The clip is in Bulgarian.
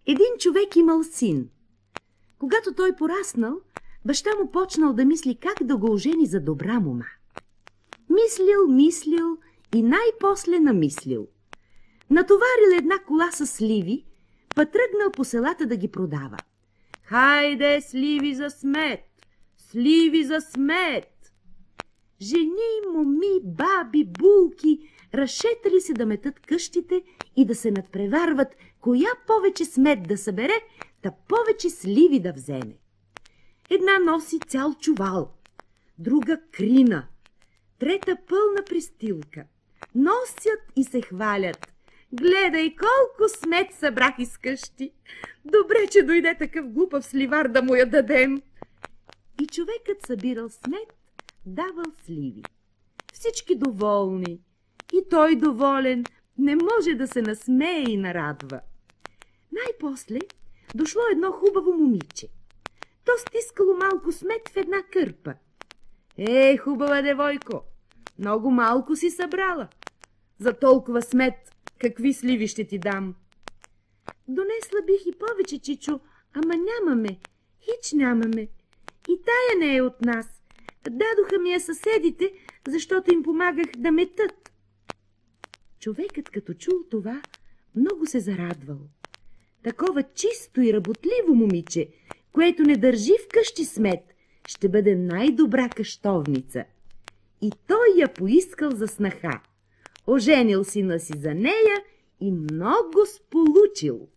Един човек имал син. Когато той пораснал, баща му почнал да мисли как да го ожени за добра мома. Мислил и най-после намислил. Натоварил една кола с сливи, па тръгнал по селата да ги продава. Хайде, сливи за смет! Сливи за смет! Жени, моми, баби, булки разшетали се да метат къщите и да се надпреварват, коя повече смет да събере, та повече сливи да вземе. Една носи цял чувал, друга крина, трета пълна пристилка. Носят и се хвалят. Гледай колко смет събрах из къщи. Добре, че дойде такъв глупав сливар да му я дадем. И човекът събирал смет, давал сливи. Всички доволни. И той доволен, не може да се насмее и нарадва. Най-после дошло едно хубаво момиче. То стискало малко смет в една кърпа. Хубава девойко, много малко си събрала. За толкова смет какви сливи ще ти дам? Донесла бих и повече, чичо, ама нямаме, хич нямаме. И тая не е от нас. Дадоха ми я съседите, защото им помагах да метат. Човекът, като чул това, много се зарадвал. Такова чисто и работливо момиче, което не държи вкъщи смет, ще бъде най-добра къщовница. И той я поискал за снаха. Оженил сина си за нея и много сполучил.